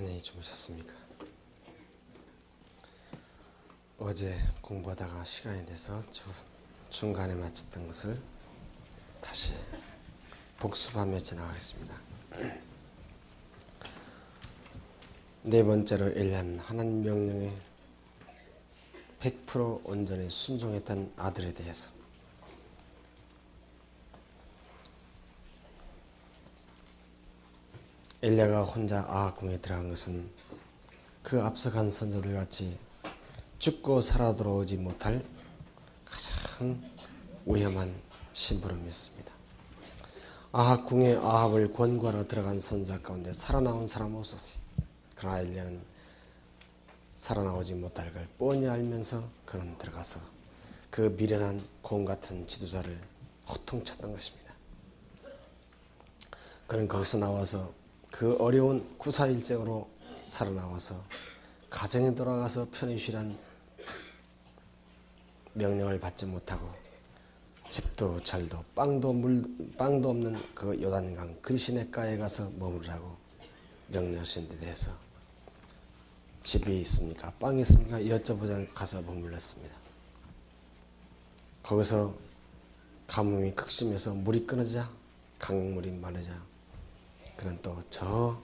안녕히 주무셨습니까? 어제 공부하다가 시간이 돼서 중간에 마쳤던 것을 다시 복습하며 지나가겠습니다. 네 번째로 엘리야는 하나님 명령에 100% 온전히 순종했던 아들에 대해서 엘리야가 혼자 아합궁에 들어간 것은 그 앞서간 선조들 같이 죽고 살아 돌아오지 못할 가장 위험한 심부름이었습니다. 아합궁에 아합을 권고하러 들어간 선자 가운데 살아나온 사람은 없었어요. 그러나 엘리야는 살아나오지 못할 걸 뻔히 알면서 그는 들어가서 그 미련한 곰 같은 지도자를 호통쳤던 것입니다. 그는 거기서 나와서 그 어려운 구사일생으로 살아나와서 가정에 돌아가서 편히 쉬란 명령을 받지 못하고 집도 절도 빵도 없는 그 요단강 그 시냇가에 가서 머무르라고 명령하신 데 대해서 집이 있습니까? 빵이 있습니까? 여쭤보지 않고 가서 머물렀습니다. 거기서 가뭄이 극심해서 물이 끊어지자 강물이 마르자 그는 또 저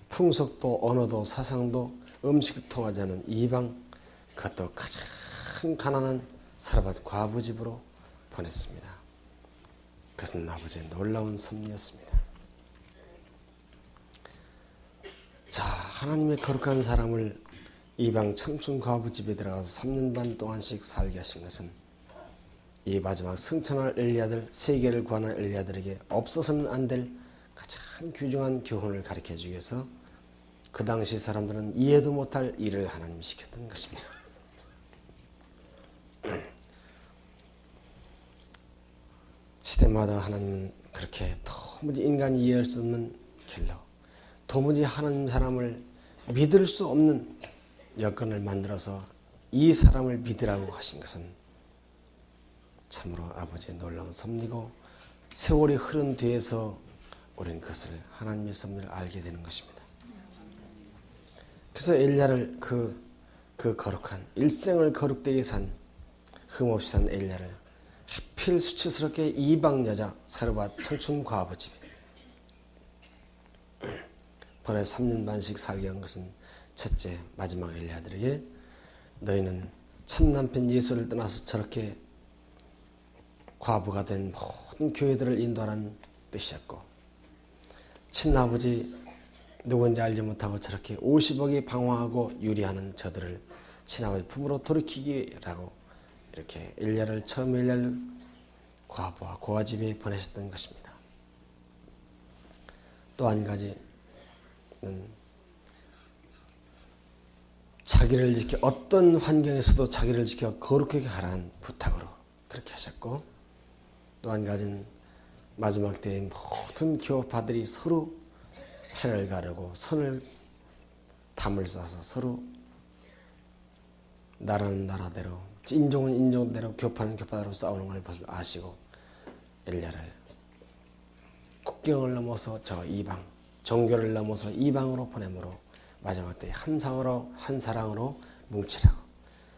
풍속도 언어도 사상도 음식도 통하지 않은 이방 그것도 가장 가난한 사르밧 과부 집으로 보냈습니다. 그것은 아버지의 놀라운 섭리였습니다. 자, 하나님의 거룩한 사람을 이방 청춘 과부 집에 들어가서 3년 반 동안씩 살게 하신 것은 이 마지막 승천할 엘리야들, 세계를 구하는 엘리야들에게 없어서는 안 될 가장 귀중한 교훈을 가르쳐주기 위해서 그 당시 사람들은 이해도 못할 일을 하나님이 시켰던 것입니다. 시대마다 하나님은 그렇게 도무지 인간이 이해할 수 없는 길로 도무지 하나님 사람을 믿을 수 없는 여건을 만들어서 이 사람을 믿으라고 하신 것은 참으로 아버지의 놀라운 섭리고 세월이 흐른 뒤에서 우리는 그것을 하나님의 섭리를 알게 되는 것입니다. 그래서 엘리야를 그 거룩한 일생을 거룩되게 산 흠없이 산 엘리야를 하필 수치스럽게 이방 여자 사르밧 청춘 과부 집에 보내 3년 반씩 살게 한 것은 첫째 마지막 엘리야들에게 너희는 참 남편 예수를 떠나서 저렇게 과부가 된 모든 교회들을 인도하라는 뜻이었고 친아버지 누구인지 알지 못하고 저렇게 50억이 방황하고 유리하는 저들을 친아버지 품으로 돌이키기라고 이렇게 엘리야를 처음 엘리야를 과부와 고아집에 보내셨던 것입니다. 또 한 가지는 자기를 지켜 어떤 환경에서도 자기를 지켜 거룩하게 하라는 부탁으로 그렇게 하셨고 또 한 가지는 마지막 때에 모든 교파들이 서로 패를 가르고 담을 싸서 서로 나라는 나라대로 인종은 인종대로 교파는 교파대로 싸우는 걸 아시고 엘리야를 국경을 넘어서 저 이방 종교를 넘어서 이방으로 보내므로 마지막 때 한 사랑으로 뭉치라고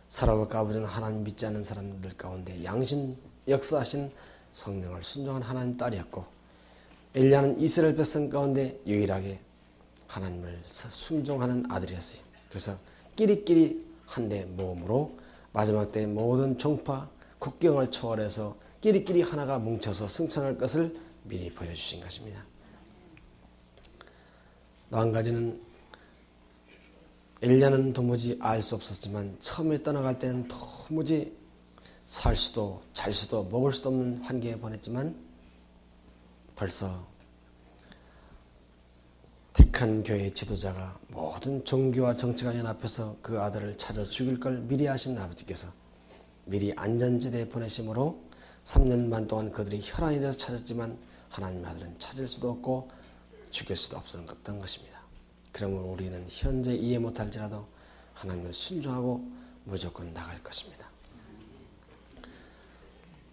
사라밧 아버지는 하나님 믿지 않는 사람들 가운데 양심 역사하신 성령을 순종한 하나님 딸이었고 엘리야는 이스라엘 백성 가운데 유일하게 하나님을 순종하는 아들이었어요. 그래서 끼리끼리 한데 모음으로 마지막 때 모든 종파 국경을 초월해서 끼리끼리 하나가 뭉쳐서 승천할 것을 미리 보여주신 것입니다. 또 한 가지는 엘리야는 도무지 알 수 없었지만 처음에 떠나갈 때는 도무지 살 수도 잘 수도 먹을 수도 없는 환경에 보냈지만 벌써 택한 교회의 지도자가 모든 종교와 정치가 연합해서 그 아들을 찾아 죽일 걸 미리 아신 아버지께서 미리 안전지대에 보내심으로 3년 반 동안 그들이 혈안이 돼서 찾았지만 하나님의 아들은 찾을 수도 없고 죽일 수도 없었던 것입니다. 그러므로 우리는 현재 이해 못할지라도 하나님을 순종하고 무조건 나갈 것입니다.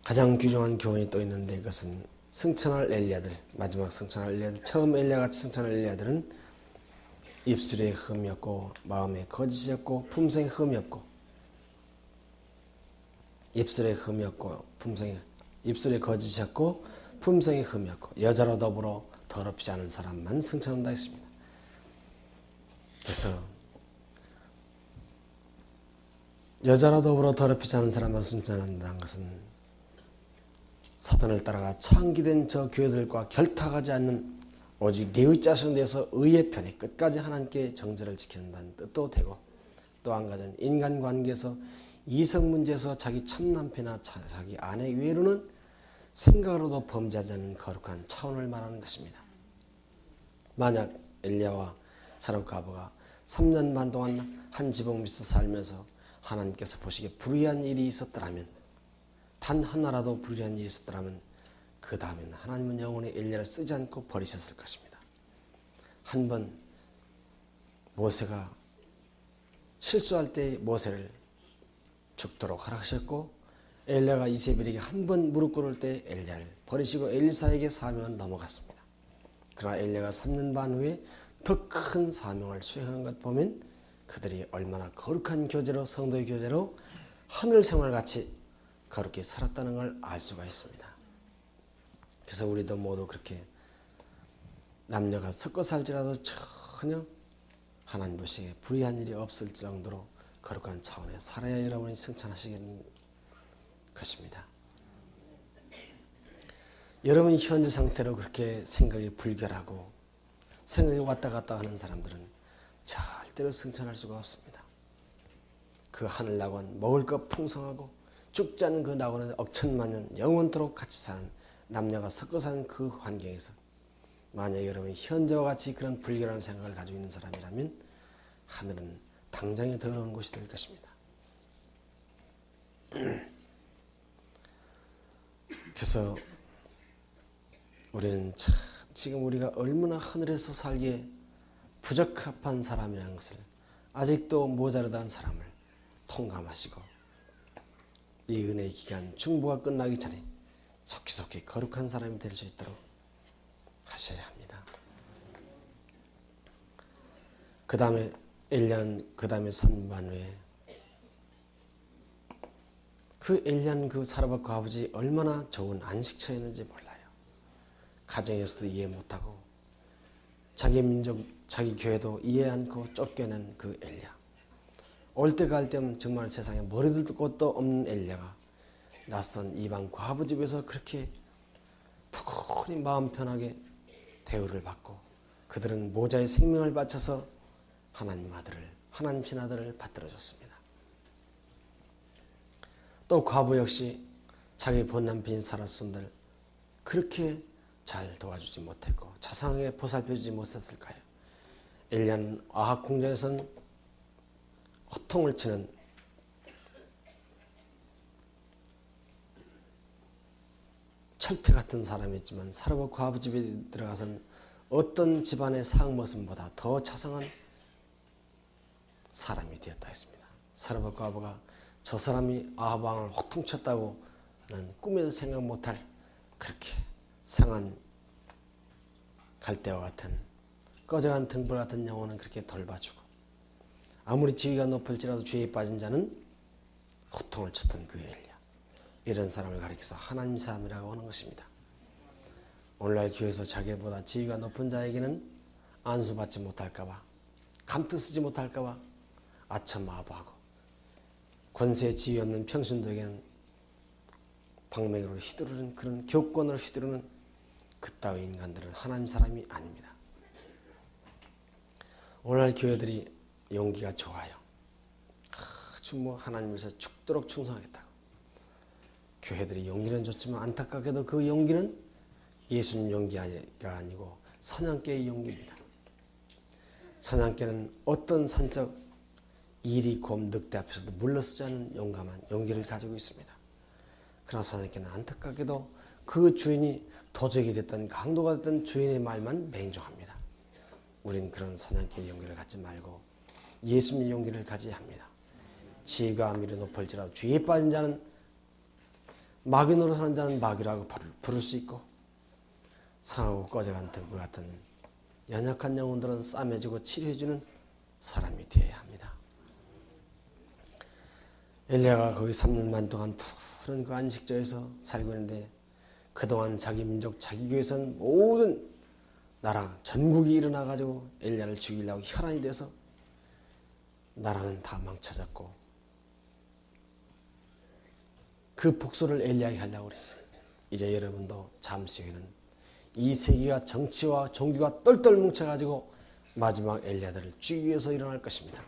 가장 귀중한 교훈이 또 있는데 그것은 승천할 엘리야들, 마지막 승천할 엘리야들, 처음 엘리야같이 승천할 엘리야들은 입술에 흠이 없고 마음에 거짓이 없고 품성에 흠이 없고 입술에 흠이 없고 입술에 거짓이 없고 품성에 흠이 없고 여자로 더불어 더럽지 않은 사람만 승천한다 했습니다. 그래서 여자로 더불어 더럽히지 않은 사람만 승천한다는 것은 사단을 따라가 창기된 저 교회들과 결탁하지 않는 오직 레위 자손에 대해서 의의 편에 끝까지 하나님께 정죄를 지키는다는 뜻도 되고, 또 한 가지는 인간관계에서 이성 문제에서 자기 참남편이나 자기 아내 외로는 생각으로도 범죄하지 않는 거룩한 차원을 말하는 것입니다. 만약 엘리야와 사렙 과부가 3년 반 동안 한 지붕 밑에서 살면서 하나님께서 보시기에 불의한 일이 있었더라면, 단 하나라도 불의한 일이 있었더라면 그 다음에는 하나님은 영원히 엘리야를 쓰지 않고 버리셨을 것입니다. 한번 모세가 실수할 때 모세를 죽도록 허락하셨고, 엘리야가 이세벨에게 한 번 무릎 꿇을 때 엘리야를 버리시고 엘리사에게 사명은 넘어갔습니다. 그러나 엘리야가 3년 반 후에 더 큰 사명을 수행한 것 보면 그들이 얼마나 거룩한 교제로, 성도의 교제로 하늘 생활같이 거룩히 살았다는 걸 알 수가 있습니다. 그래서 우리도 모두 그렇게 남녀가 섞어 살지라도 전혀 하나님 보시기에 불의한 일이 없을 정도로 거룩한 차원에 살아야 여러분이 승천하시는 것입니다. 여러분이 현재 상태로 그렇게 생각이 불결하고 생각이 왔다 갔다 하는 사람들은 절대로 승천할 수가 없습니다. 그 하늘 낙원, 먹을 것 풍성하고 죽지 않는 그 낙원에 억천만년 영원토록 같이 사는 남녀가 섞어 사는 그 환경에서 만약 여러분이 현재와 같이 그런 불결한 생각을 가지고 있는 사람이라면 하늘은 당장에 더러운 곳이 될 것입니다. 그래서 우리는 참 지금 우리가 얼마나 하늘에서 살기에 부적합한 사람이라는 것을, 아직도 모자르다는 사람을 통감하시고 이 은혜의 기간 중보가 끝나기 전에 속히 거룩한 사람이 될 수 있도록 하셔야 합니다. 그 다음에 1년, 그 다음에 3반 후에 그 1년 그 사르밧 아버지 얼마나 좋은 안식처였는지 몰라요. 가정에서도 이해 못하고 자기 민족, 자기 교회도 이해 않고 쫓겨낸 그 엘리야. 올 때 갈 때면 정말 세상에 머리들 곳도 없는 엘리야가 낯선 이방 과부 집에서 그렇게 푸근히 마음 편하게 대우를 받고 그들은 모자의 생명을 바쳐서 하나님 아들을, 하나님 신아들을 받들어줬습니다. 또 과부 역시 자기 본 남편인 사라손들 그렇게 잘 도와주지 못했고 자상하게 보살펴주지 못했을까요? 엘리야는 아합 궁전에서는 호통을 치는 철퇴 같은 사람이었지만 사르밧 과부 집에 들어가서는 어떤 집안의 상모습보다 더 자상한 사람이 되었다 했습니다. 사르밧 과부가 저 사람이 아합 왕을 호통쳤다고 난 꿈에도 생각 못할 그렇게 상한 갈대와 같은 꺼져간 등불 같은 영혼은 그렇게 돌봐주고 아무리 지위가 높을지라도 죄에 빠진 자는 호통을 쳤던 그 엘리야. 이런 사람을 가리켜서 하나님 사람이라고 하는 것입니다. 오늘날 교회에서 자기보다 지위가 높은 자에게는 안수받지 못할까봐, 감투 쓰지 못할까봐 아첨아부하고 권세 지위 없는 평신도에게는 방맹으로 휘두르는 그런 교권으로 휘두르는 그따위 인간들은 하나님 사람이 아닙니다. 오늘날 교회들이 용기가 좋아요. 아주 하나님에서 죽도록 충성하겠다고. 교회들이 용기는 좋지만 안타깝게도 그 용기는 예수님 용기가 아니고 사냥개의 용기입니다. 사냥개는 어떤 산적 이리 곰 늑대 앞에서도 물러서지 않는 용감한 용기를 가지고 있습니다. 그러나 사냥개는 안타깝게도 그 주인이 도적이 됐든 강도가 됐든 주인의 말만 맹종합니다. 우리는 그런 사냥개의 용기를 갖지 말고 예수님의 용기를 가져야 합니다. 지혜가 아무리 높을지라도 죄에 빠진 자는 마귀 노릇하는 자는 마귀라고 부를 수 있고 상하고 꺼져간 등불 같은 연약한 영혼들은 싸매주고 치료해주는 사람이 되어야 합니다. 엘리야가 거기 3년 반 동안 푸른 그 안식처에서 살고 있는데 그동안 자기 민족, 자기 교회에서는 모든 나라 전국이 일어나가지고 엘리야를 죽이려고 혈안이 돼서 나라는 다 망쳐졌고 그 복수를 엘리야에게 하려고 그랬어요. 이제 여러분도 잠시 후에는 이 세계가 정치와 종교가 똘똘 뭉쳐가지고 마지막 엘리야들을 죽이기 위해서 일어날 것입니다.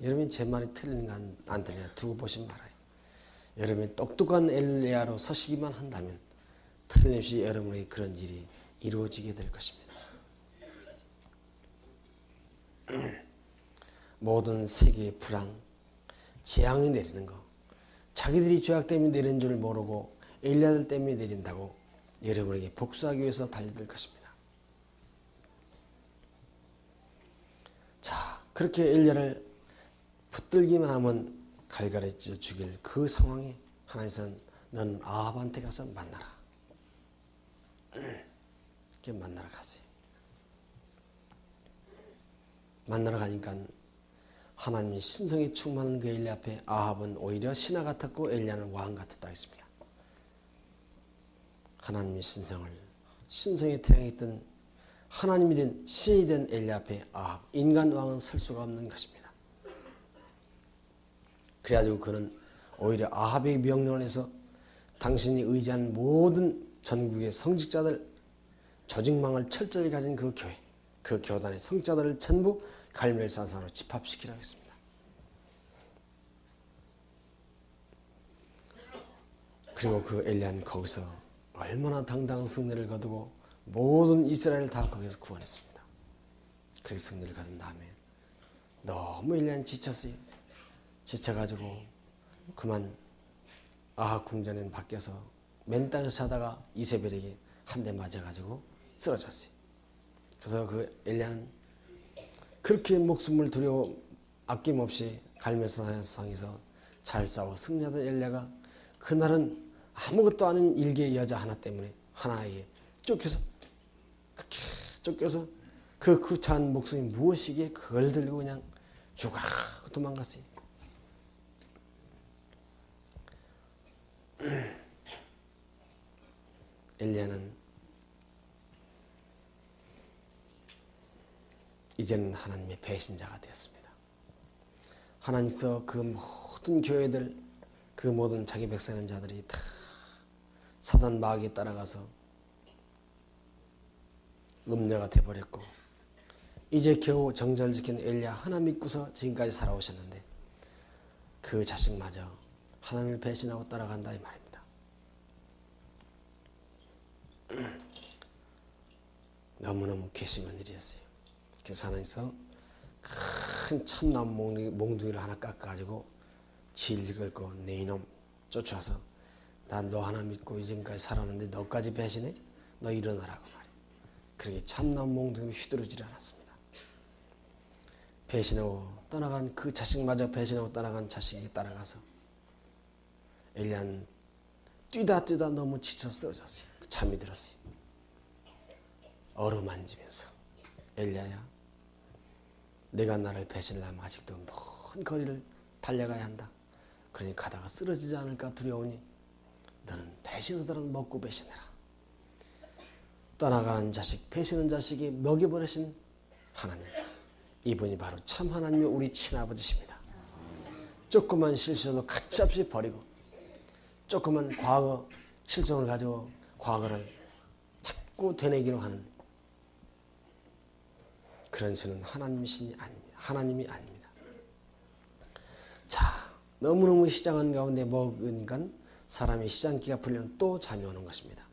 여러분이 제 말이 틀리는가 안 틀리는가 두고 보시면 알아요. 여러분이 똑똑한 엘리야로 서시기만 한다면 틀림없이 여러분에게 그런 일이 이루어지게 될 것입니다. 모든 세계의 불황, 재앙이 내리는 거, 자기들이 죄악 때문에 내리는 줄 모르고 엘리야들 때문에 내린다고 여러분에게 복수하기 위해서 달려들 것입니다. 자, 그렇게 엘리야를 붙들기만 하면 갈갈이 찢어 죽일 그 상황에 하나님께서는 너는 아합한테 가서 만나라. 이렇게 만나러 갔어요. 만나러 가니까 하나님의 신성이 충만한 그 엘리야 앞에 아합은 오히려 신하 같았고 엘리야는 왕 같았다 했습니다. 하나님의 신성의 태양이 있던 하나님이 된 신이 된 엘리야 앞에 아합, 인간 왕은 설 수가 없는 것입니다. 그래가지고 그는 오히려 아합의 명령을 해서 당신이 의지한 모든 전국의 성직자들, 조직망을 철저히 가진 그 교회, 그 교단의 성자들을 전부 갈멜산산으로 집합시키라고 했습니다. 그리고 그 엘리야는 거기서 얼마나 당당한 승리를 거두고 모든 이스라엘을 다 거기서 구원했습니다. 그렇게 승리를 거둔 다음에 너무 엘리야는 지쳤어요. 지쳐가지고 그만 아합 궁전에 밖에서 맨 땅에서 자다가 이세벨에게 한 대 맞아가지고 쓰러졌어요. 그래서 그 엘리야는 그렇게 목숨을 두려워 아낌없이 갈멜산상에서 잘 싸워 승리하던 엘리야가 그날은 아무것도 아닌 일개의 여자 하나 때문에 하나에게 쫓겨서 그렇게 쫓겨서 그 구차한 목숨이 무엇이기에 그걸 들고 그냥 죽어라 하고 도망갔어요. 엘리야는 이제는 하나님의 배신자가 되었습니다. 하나님께서 그 모든 교회들, 그 모든 자기 백성인 자들이 다 사단 마귀에 따라가서 음녀가 되어버렸고 이제 겨우 정절을 지킨 엘리야 하나 믿고서 지금까지 살아오셨는데 그 자식마저 하나님을 배신하고 따라간다 이 말입니다. 너무너무 괘씸한 일이었어요. 그래서 하나님께서 큰 참나무 몽둥이를 하나 깎아가지고 질질 끌고 네 이놈 쫓아서 난 너 하나 믿고 이전까지 살았는데 너까지 배신해? 너 일어나라고 말이에요. 그렇게 참나무 몽둥이를 휘두르질 않았습니다. 배신하고 떠나간 그 자식마저 배신하고 떠나간 자식에게 따라가서 엘리야는 뛰다 너무 지쳐 쓰러졌어요. 잠이 들었어요. 어루만지면서 엘리야야 내가 나를 배신하면 아직도 먼 거리를 달려가야 한다. 그러니 가다가 쓰러지지 않을까 두려우니 너는 배신하더라도 먹고 배신해라. 떠나가는 자식, 배신한 자식이 먹여보내신 하나님, 이분이 바로 참 하나님의 우리 친아버지십니다. 조그만 실수도 가차없이 버리고 조그만 과거 실정을 가지고 과거를 자꾸 되뇌기로 하는 그런 신은 하나님이 아닙니다. 자, 너무너무 시장한 가운데 먹으니까 사람이 시장기가 풀리면 또 잠이 오는 것입니다.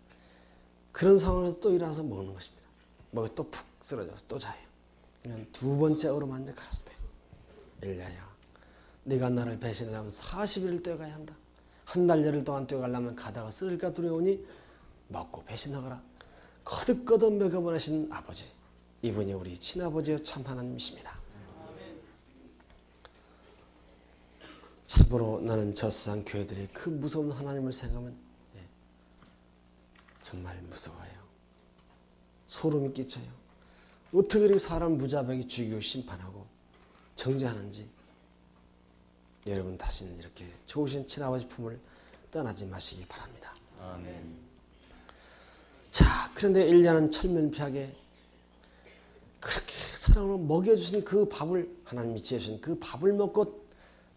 그런 상황에서 또 일어나서 먹는 것입니다. 먹어 또 푹 쓰러져서 또 자요. 두 번째 어루만져 갈았을 때 엘리야야 네가 나를 배신하려면 40일을 뛰어가야 한다. 한 달 열흘 동안 뛰어가려면 가다가 쓰러질까 두려우니 먹고 배신하거라. 거듭거듭 먹여보내신 아버지, 이분이 우리 친아버지여 참 하나님이십니다. 참으로 나는 저 세상 교회들의 그 무서운 하나님을 생각하면 정말 무서워요. 소름이 끼쳐요. 어떻게 이렇게 사람 무자비하게 죽이고 심판하고 정죄하는지. 여러분 다시는 이렇게 좋으신 친아버지 품을 떠나지 마시기 바랍니다. 아멘. 자, 그런데 엘리야는 철면피하게 그렇게 사랑으로 먹여주신 그 밥을, 하나님이 지어주신 그 밥을 먹고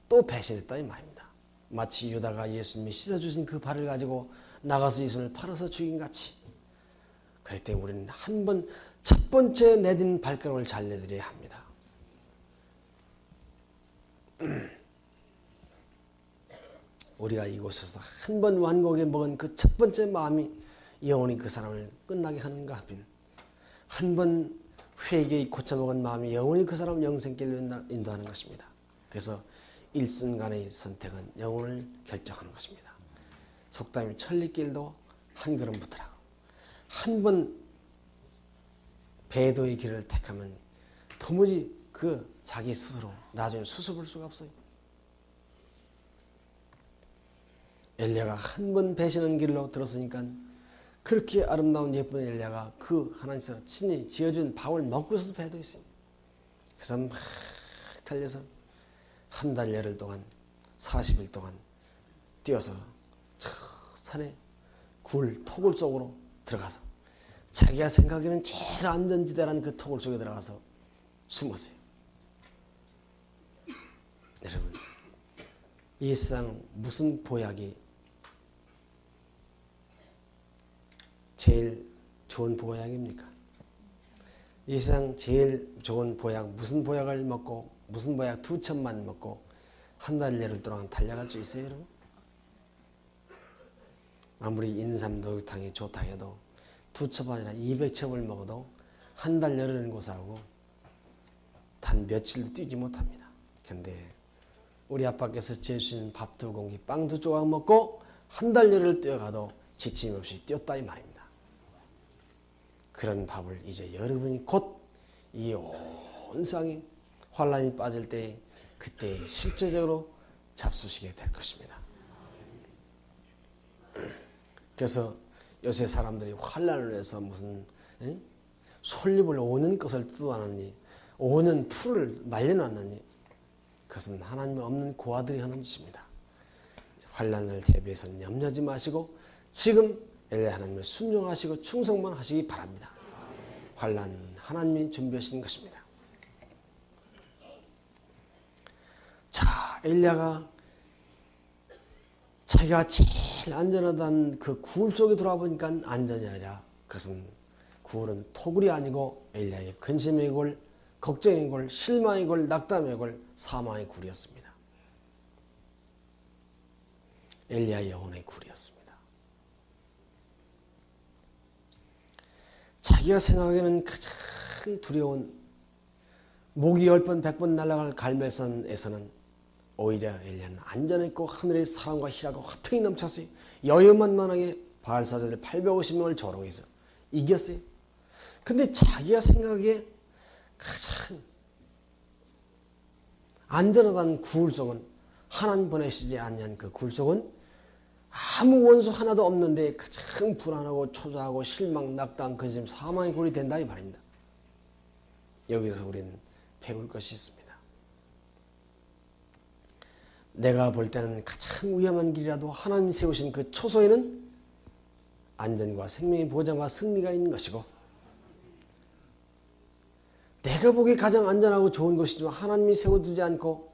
또 배신했다 이 말입니다. 마치 유다가 예수님이 씻어주신 그 발을 가지고 나가서 예수님을 팔아서 죽인 같이. 그럴 때 우리는 한 번 첫 번째 내딛는 발걸음을 잘 내드려야 합니다. 우리가 이곳에서 한 번 완곡에 먹은 그 첫 번째 마음이 영원히 그 사람을 끝나게 하는가 하면, 한 번 회개에 고쳐먹은 마음이 영원히 그 사람을 영생길로 인도하는 것입니다. 그래서 일순간의 선택은 영혼을 결정하는 것입니다. 속담이 천리길도 한 걸음부터라고. 한 번 배도의 길을 택하면 도무지 그 자기 스스로 나중에 수습할 수가 없어요. 엘리야가 한 번 배신한 길로 들었으니까 그렇게 아름다운 예쁜 엘리야가 그 하나님께서 친히 지어준 밥을 먹고서도 배도했어요. 그래서 막 달려서 한 달 열흘 동안 40일 동안 뛰어서 저 산에 토굴 속으로 들어가서 자기가 생각에는 제일 안전지대라는 그 토굴 속에 들어가서 숨었어요. 여러분, 이 세상 무슨 보약이 제일 좋은 보약입니까? 이 세상 제일 좋은 보약, 무슨 보약을 먹고 무슨 보약 2첩만 먹고 한 달 열흘 동안 달려갈 수 있어요, 여러분? 아무리 인삼도육탕이 좋다 해도 2첩 아니라 200첩을 먹어도 한 달 열흘은 고사하고 단 며칠도 뛰지 못합니다. 그런데 우리 아빠께서 재주신 밥 2공기, 빵 2조각 먹고 한 달 열흘 뛰어가도 지침 없이 뛰었다 이 말입니다. 그런 밥을 이제 여러분이 곧 이 온 세상이 환란이 빠질 때 그때 실제적으로 잡수시게 될 것입니다. 그래서 요새 사람들이 환란을 해서 무슨 솔잎을 5년 것을 뜯어놨느니 5년 풀을 말려놨느니 그것은 하나님 없는 고아들이 하는 짓입니다. 환란을 대비해서는 염려하지 마시고 지금 엘리야 하나님을 순종하시고 충성만 하시기 바랍니다. 환란은 하나님이 준비하신 것입니다. 자, 엘리야가 자기가 제일 안전하다는 그 구울 속에 들어와 보니까 안전이 아니라 그것은 구울은 토굴이 아니고 엘리야의 근심의 골, 걱정의 골, 실망의 골, 낙담의 골, 사망의 굴이었습니다. 엘리야의 영혼의 굴이었습니다. 자기가 생각하기에는 가장 두려운 목이 10번 100번 날아갈 갈멜산에서는 오히려 엘리야는 안전했고 하늘의 사랑과 희락과 화평이 넘쳤어요. 여유만만하게 바알사자들 850명을 조롱해서 이겼어요. 근데 자기가 생각하기에 가장 안전하다는 굴속은, 하나님 보내시지 않는 그 굴속은 아무 원수 하나도 없는데 가장 불안하고 초조하고 실망, 낙담, 근심, 사망의 굴이 된다 이 말입니다. 여기서 우리는 배울 것이 있습니다. 내가 볼 때는 가장 위험한 길이라도 하나님 세우신 그 초소에는 안전과 생명의 보장과 승리가 있는 것이고, 내가 보기에 가장 안전하고 좋은 것이지만 하나님이 세워두지 않고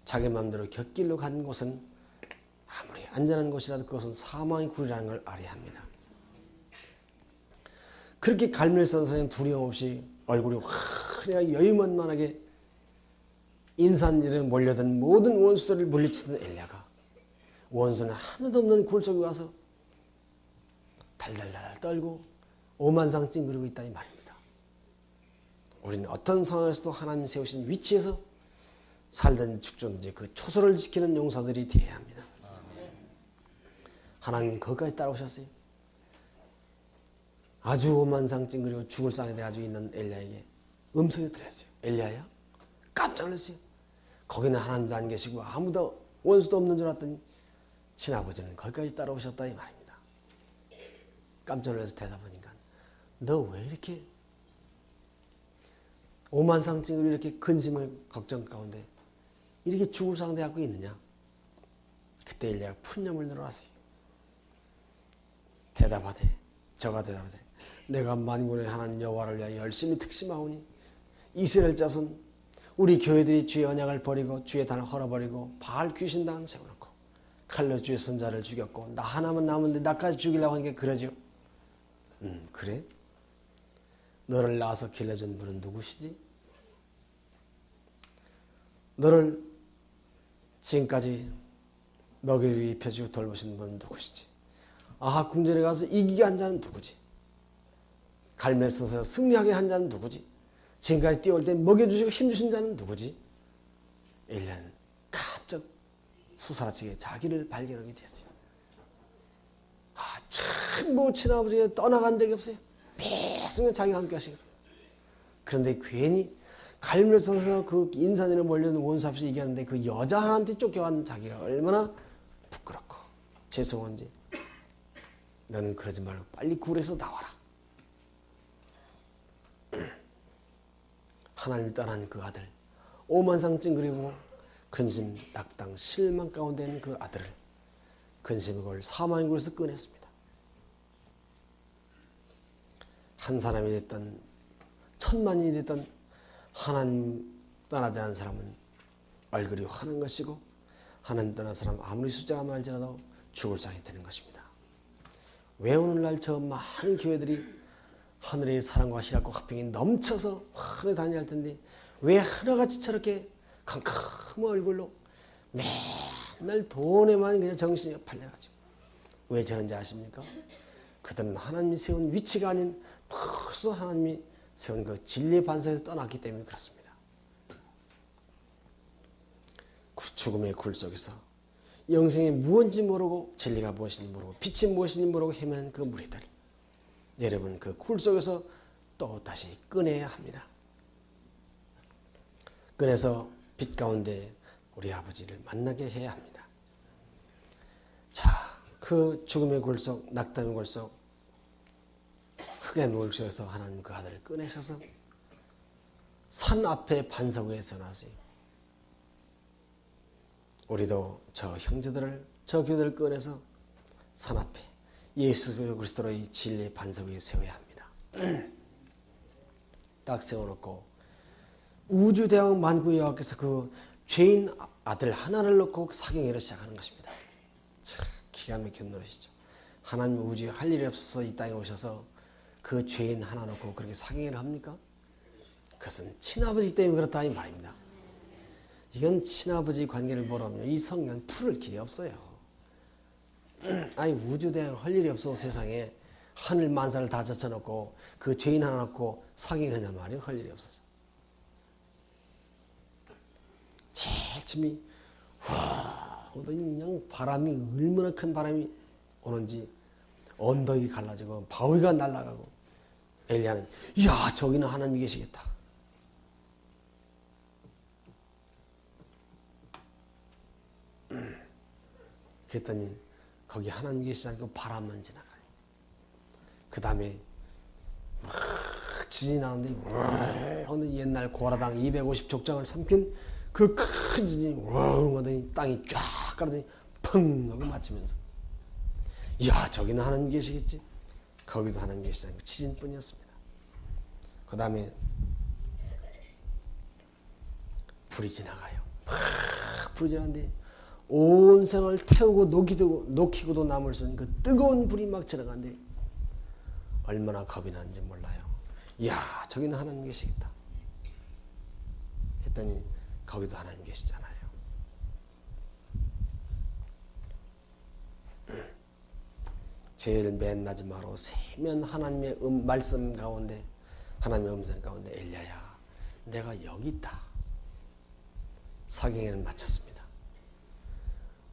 자기 마음대로 곁길로 간 곳은 아무리 안전한 곳이라도 그것은 사망의 굴이라는 걸 알아야 합니다. 그렇게 갈멜산성에 두려움 없이 얼굴이 환하게 여유만만하게 인산일에 몰려든 모든 원수들을 물리치던 엘리야가 원수는 하나도 없는 굴 속에 와서 달달달 떨고 오만상 찡그리고 있다 이 말입니다. 우리는 어떤 상황에서도 하나님 세우신 위치에서 살든 죽든지 그 초소를 지키는 용사들이 되어야 합니다. 하나님 거기까지 따라오셨어요. 아주 오만상 찡그리고 죽을 상에 대하고 있는 엘리야에게 음성이 들렸어요. 엘리야야? 깜짝 놀랐어요. 거기는 하나님도 안 계시고 아무도 원수도 없는 줄 알았더니 친아버지는 거기까지 따라오셨다 이 말입니다. 깜짝 놀라서 대답하니까 너 왜 이렇게 오만상증으로 이렇게 근심을 걱정 가운데 이렇게 죽을 상대 갖고 있느냐? 그때 엘리야가 푼념을 늘어놨어요. 저가 대답하되 내가 만군의 하나님 여호와를 위하여 열심히 특심하오니 이스라엘 자손 우리 교회들이 주의 언약을 버리고 주의 단을 헐어버리고 바알 귀신당 세워놓고 칼로 주의 선자를 죽였고 나 하나만 남은데 나까지 죽이려고 하는 게 그러죠. 그래? 너를 낳아서 길러준 분은 누구시지? 너를 지금까지 먹여주고 입혀주고 돌보신 분은 누구시지? 아하 궁전에 가서 이기게 한 자는 누구지? 갈멜 서서 승리하게 한 자는 누구지? 지금까지 뛰어올 때 먹여주시고 힘주신 자는 누구지? 엘리야는 깜짝 수사라치게 자기를 발견하게 됐어요. 참 친아버지가 떠나간 적이 없어요. 계속 자기가 함께 하시겠어요. 그런데 괜히 갈멜 서서 그 인산인을 몰려는 원수 앞에서 얘기하는데 그 여자 하나한테 쫓겨간 자기가 얼마나 부끄럽고 죄송한지 너는 그러지 말고 빨리 굴에서 나와라. 하나님 떠난 그 아들 오만상 찡그리고 근심, 낙당, 실망 가운데 있는 그 아들을 근심의 골 사망의 골에서 꺼냈습니다. 한 사람이 됐든 천만이 됐든 하나님 떠나지 않은 사람은 얼굴이 화는 것이고 하나님 떠난 사람은 아무리 숫자가 많을지라도 죽을 상이 되는 것입니다. 왜 오늘날 저 많은 교회들이 하늘의 사랑과 희락과 화평이 넘쳐서 환히 다녀야 할 텐데 왜 하나같이 저렇게 캄캄한 얼굴로 맨날 돈에만 그냥 정신이 팔려가지고 왜 저런지 아십니까? 그들은 하나님이 세운 위치가 아닌 벌써 하나님이 세운 그 진리의 반석에서 떠났기 때문에 그렇습니다. 죽음의 굴 속에서 영생이 무엇인지 모르고 진리가 무엇인지 모르고 빛이 무엇인지 모르고 헤매는 그 무리들, 여러분 그 굴 속에서 또 다시 꺼내야 합니다. 꺼내서 빛 가운데 우리 아버지를 만나게 해야 합니다. 자, 그 죽음의 굴 속, 낙담의 굴 속, 흑의 물 속에서 하나님 그 아들을 꺼내셔서 산 앞에 반석 위에 서놨어요. 우리도 저 형제들을, 저 교들을 꺼내서 산 앞에 예수 그리스도의 진리의 반석 위에 세워야 합니다. 딱 세워놓고 우주대왕 만구의 여호와께서 그 죄인 아들 하나를 놓고 사경회를 시작하는 것입니다. 참 기가 막힌 노릇이죠. 하나님 우주에 할 일이 없어서 이 땅에 오셔서 그 죄인 하나 놓고 그렇게 사경회를 합니까? 그것은 친아버지 때문에 그렇다 이 말입니다. 이건 친아버지 관계를 보라면 이 성경은 풀을 길이 없어요. 아니 우주대왕 할 일이 없어서 세상에 하늘 만사를 다 젖혀놓고 그 죄인 하나 놓고 사경하냐 말이에요. 할 일이 없어서. 제일 처음이 그냥 바람이 얼마나 큰 바람이 오는지 언덕이 갈라지고 바위가 날아가고 엘리야는 이야 저기는 하나님이 계시겠다. 그랬더니 거기 하나님이 계시지 않고 바람만 지나가요. 그 다음에 막 지진이 나는데 옛날 고라당 250족장을 삼킨 그 큰 지진이 왕 하더니 땅이 쫙 깔아더니 펑 하고 맞추면서 이야 저기는 하나님 계시겠지. 거기도 하나님 계시지 않고 지진뿐이었습니다. 그 다음에 불이 지나가요. 막 불이 지나가는데 온 생을 태우고 녹이고도 남을 수 있는 그 뜨거운 불이 막 지나가는데 얼마나 겁이 나는지 몰라요. 이야 저기는 하나님 계시겠다 했더니 거기도 하나님 계시잖아요. 제일 맨 마지막으로 세면 하나님의 말씀 가운데 하나님의 음성 가운데 엘리야야 내가 여기 있다. 사경회는 마쳤습니다.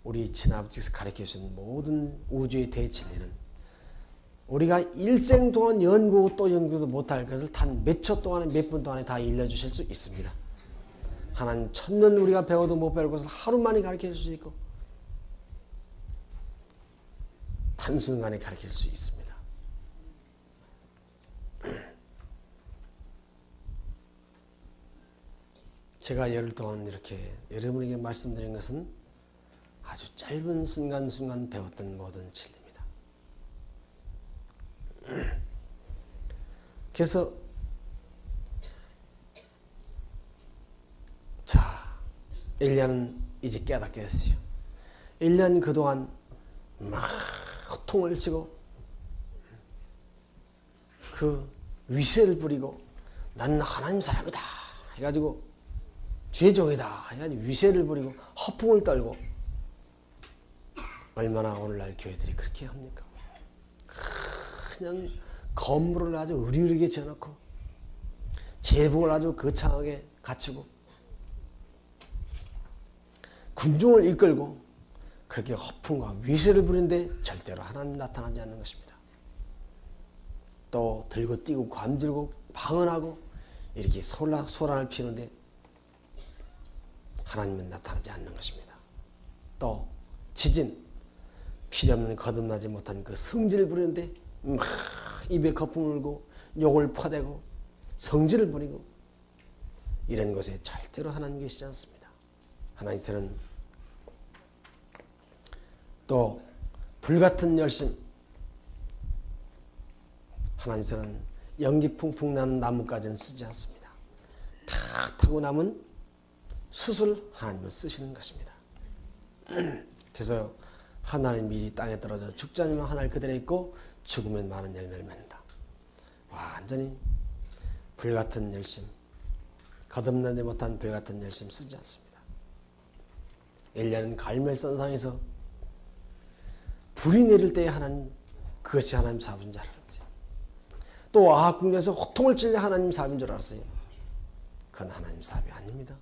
우리 친아버지께서 가르쳐주신 모든 우주의 대진리는 우리가 일생 동안 연구하고 또 연구도 못할 것을 단 몇 초 동안에 몇 분 동안에 다 일러주실 수 있습니다. 하나님 천년 우리가 배워도 못 배울 것을 하루 만에 가르쳐줄 수 있고 한순간에 가르칠 수 있습니다. 제가 열흘 동안 이렇게 여러분에게 말씀드린 것은 아주 짧은 순간순간 배웠던 모든 진리입니다. 그래서 자, 엘리야는 이제 깨닫게 됐어요. 엘리야는 그동안 막 호통을 치고 그 위세를 부리고 난 하나님 사람이다 해가지고 죄종이다 해가지고 위세를 부리고 허풍을 떨고, 얼마나 오늘날 교회들이 그렇게 합니까? 그냥 건물을 아주 으리으리게 지어놓고 제복을 아주 거창하게 갖추고 군중을 이끌고 그렇게 허풍과 위세를 부리는데 절대로 하나님 나타나지 않는 것입니다. 또 들고 뛰고 관들고 방언하고 이렇게 소란을 피우는데 하나님은 나타나지 않는 것입니다. 또 지진, 필요없는 거듭나지 못한 그 성질을 부리는데 막 입에 거품을 물고 욕을 퍼대고 성질을 부리고 이런 곳에 절대로 하나님 계시지 않습니다. 하나님께서는 또 불같은 열심, 하나님께서는 연기 풍풍 나는 나무까지는 쓰지 않습니다. 탁 타고 남은 숯을 하나님은 쓰시는 것입니다. 그래서 하나님 미리 땅에 떨어져 죽지 않으면 하늘 그대로 있고 죽으면 많은 열매를 맺는다. 완전히 불같은 열심, 거듭나지 못한 불같은 열심 쓰지 않습니다. 엘리야는 갈멜산상에서 불이 내릴 때에 하나님, 그것이 하나님 사업인 줄 알았어요. 또 아합 궁전에서 호통을 찔려 하나님 사업인 줄 알았어요. 그건 하나님 사업이 아닙니다.